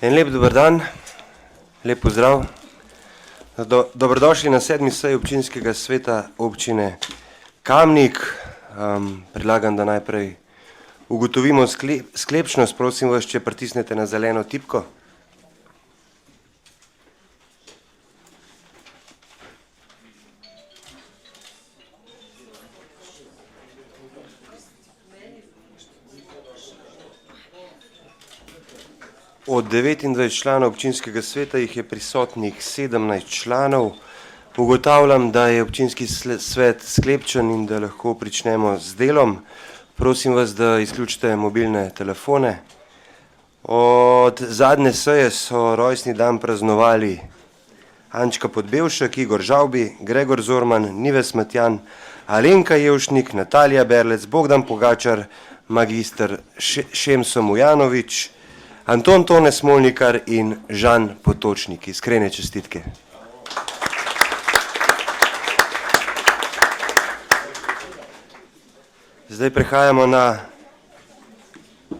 En lep dober dan, lep pozdrav. Dobrodošli na 7. seji občinskega sveta občine Kamnik. Predlagam, da najprej ugotovimo sklepčnost. Prosim vas, če pritisnete na zeleno tipko. Od 29 članov občinskega sveta jih je prisotnih 17 članov. Ugotavljam, da je občinski svet sklepčen in da lahko pričnemo z delom. Prosim vas, da izključite mobilne telefone. Od zadnje seje so rojstni dan praznovali Ančka Podbevšek, Igor Žavbi, Gregor Zorman, Nives Matjan, Alenka Jevšnik, Natalija Berlec, Bogdan Pogačar, magister Šemso Mujanovič, Anton Tone Smolnikar in Žan Potočnik. Iskrene čestitke. Zdaj prehajamo na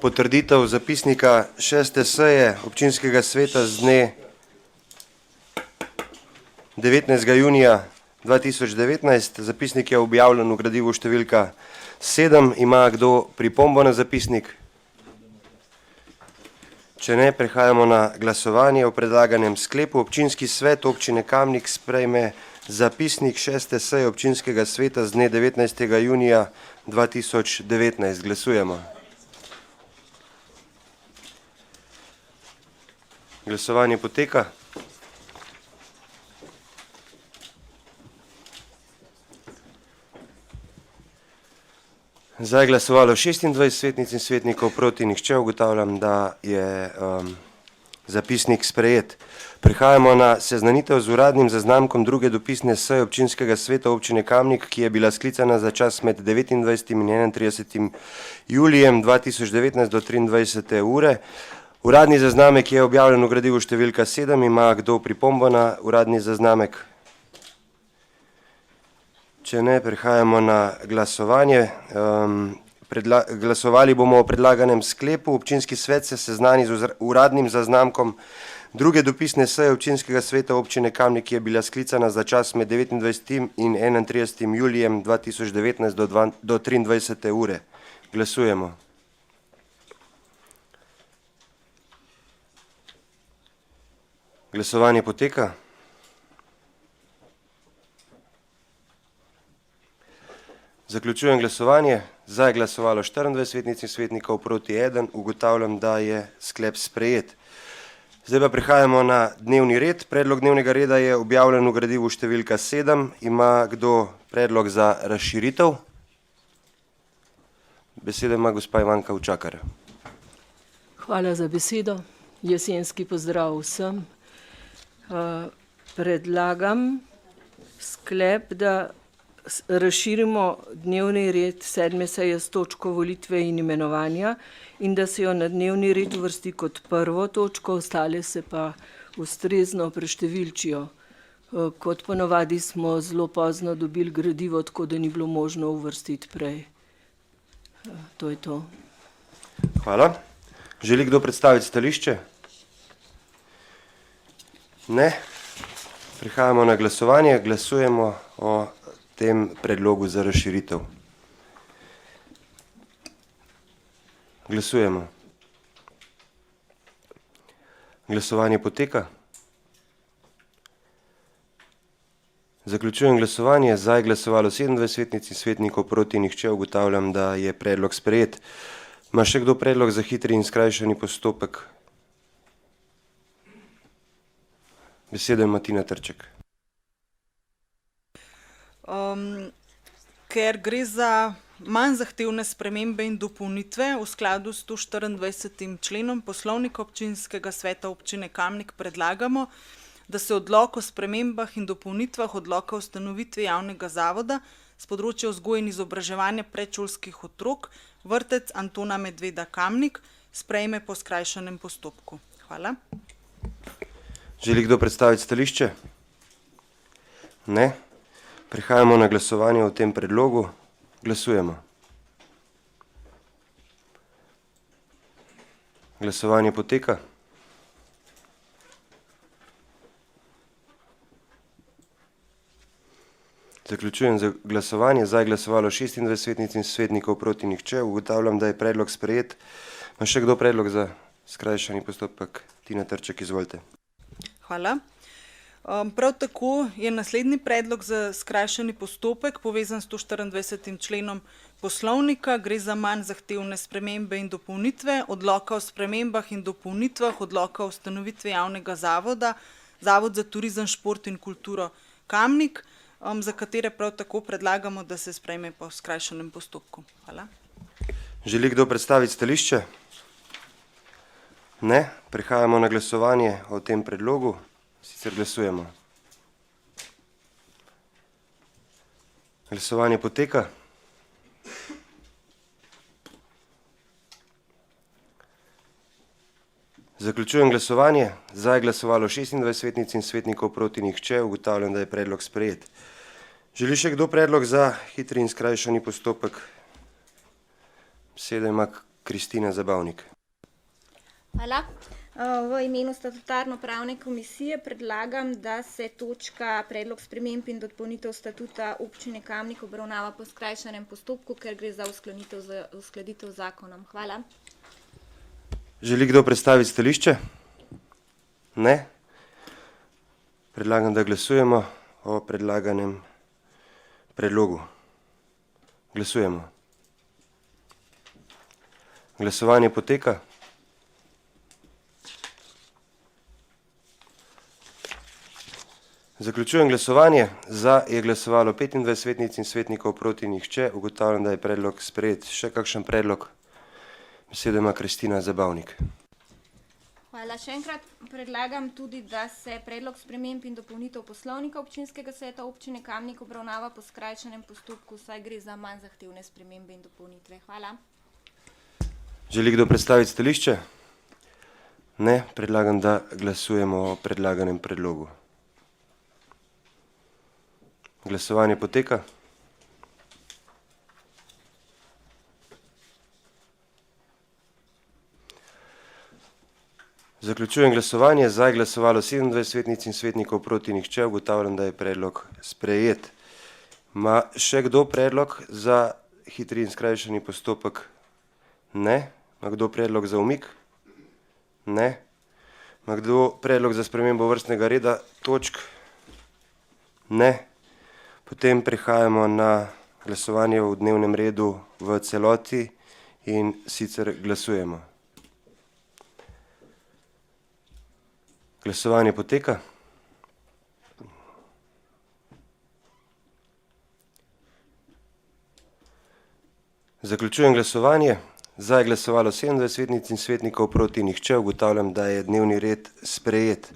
potrditev zapisnika 6. seje občinskega sveta z dne 19. junija 2019. Zapisnik je objavljen v gradivu številka 7. Ima kdo pripombo na zapisnik? Če ne, prehajamo na glasovanje o predlaganem sklepu. Občinski svet občine Kamnik sprejme zapisnik 6. seje občinskega sveta z dne 19. junija 2019. Glasujemo. Glasovanje poteka. Zdaj je glasovalo 26 svetnic in svetnikov, proti nihče. Ugotavljam, da je zapisnik sprejet. Prehajamo na seznanitev z uradnim zaznamkom druge dopisne seje občinskega sveta občine Kamnik, ki je bila sklicana za čas med 29. in 31. julijem 2019 do 23. ure. Uradni zaznamek je objavljen v gradivu številka 7. Ima kdo pripombo na uradni zaznamek? Če ne, prehajamo na glasovanje. Glasovali bomo o predlaganem sklepu. Občinski svet se seznani z uradnim zaznamkom druge dopisne seje občinskega sveta občine Kamnik, ki je bila sklicana za čas med 29. in 31. julijem 2019 do 23. ure. Glasujemo. Glasovanje poteka. Zaključujem glasovanje. Za je glasovalo 24 svetnic in svetnikov, proti 1. Ugotavljam, da je sklep sprejet. Zdaj pa prehajamo na dnevni red. Predlog dnevnega reda je objavljen v gradivu številka 7. Ima kdo predlog za razširitev? Besedo ima gospa Ivanka Učakar. Hvala za besedo. Jesenski pozdrav vsem. Predlagam sklep, da razširimo dnevni red 7. seje s točko volitve in imenovanja in da se jo na dnevni red uvrsti kot prvo točko, ostale se pa ustrezno preštevilčijo. Kot ponavadi smo zelo pozno dobili gradivo, tako da ni bilo možno uvrstiti prej. To je to. Hvala. Želi kdo predstaviti stališče? Ne. Prehajamo na glasovanje. Glasujemo o tem predlogu za razširitev. Glasujemo. Glasovanje poteka. Zaključujem glasovanje. Za je glasovalo 27 svetnic in svetnikov, proti nihče. Ugotavljam, da je predlog sprejet. Ima še kdo predlog za hitri in skrajšani postopek? Besedo ima Tina Trček. Ker gre za manj zahtevne spremembe in dopolnitve, v skladu s 124. členom Poslovnika občinskega sveta občine Kamnik predlagamo, da se odlok o spremembah in dopolnitvah odloka o ustanovitvi javnega zavoda s področja vzgoje in izobraževanja predšolskih otrok Vrtec Antona Medveda Kamnik sprejme po skrajšanem postopku. Hvala. Želi kdo predstaviti stališče? Ne. Prehajamo na glasovanje o tem predlogu. Glasujemo. Glasovanje poteka. Zaključujem glasovanje. Za je glasovalo 26 svetnic in svetnikov, proti nihče. Ugotavljam, da je predlog sprejet. Ima še kdo predlog za skrajšani postopek? Tina Trček, izvolite. Hvala. Prav tako je naslednji predlog za skrajšani postopek povezan s 124. členom poslovnika. Gre za manj zahtevne spremembe in dopolnitve odloka o spremembah in dopolnitvah odloka o ustanovitvi javnega zavoda, Zavod za turizem, šport in kulturo Kamnik, za katere prav tako predlagamo, da se sprejme po skrajšanem postopku. Hvala. Želi kdo predstaviti stališče? Ne. Prehajamo na glasovanje o tem predlogu. Sicer glasujemo. Glasovanje poteka. Zaključujem glasovanje. Za je glasovalo 26 svetnic in svetnikov, proti nihče. Ugotavljam, da je predlog sprejet. Želi še kdo predlog za hitri in skrajšani postopek? Besedo ima Kristina Zabavnik. Hvala. V imenu statutarno-pravne komisije predlagam, da se točka predlog sprememb in dopolnitev statuta občine Kamnik obravnava po skrajšanem postopku, ker gre za uskladitev z zakonom. Hvala. Želi kdo predstaviti stališče? Ne. Predlagam, da glasujemo o predlaganem predlogu. Glasujemo. Glasovanje poteka. Zaključujem glasovanje. Za je glasovalo 25 svetnic in svetnikov, proti nihče. Ugotavljam, da je predlog sprejet. Še kakšen predlog? Besedo ima Kristina Zabavnik. Hvala. Še enkrat predlagam tudi, da se predlog sprememb in dopolnitev poslovnika občinskega sveta občine Kamnik obravnava po skrajšanem postopku, saj gre za manj zahtevne spremembe in dopolnitve. Hvala. Želi kdo predstaviti stališče? Ne. Predlagam, da glasujemo o predlaganem predlogu. Glasovanje poteka. Zaključujem glasovanje. Za je glasovalo 27 svetnic in svetnikov, proti nihče. Ugotavljam, da je predlog sprejet. Ma še kdo predlog za hitri in skrajšani postopek? Ne. Ma kdo predlog za umik? Ne. Ma kdo predlog za spremembo vrstnega reda točk? Ne. Potem prehajamo na glasovanje v dnevnem redu v celoti in sicer glasujemo. Glasovanje poteka. Zaključujem glasovanje. Za je glasovalo 27 svetnic in svetnikov, proti nihče. Ugotavljam, da je dnevni red sprejet.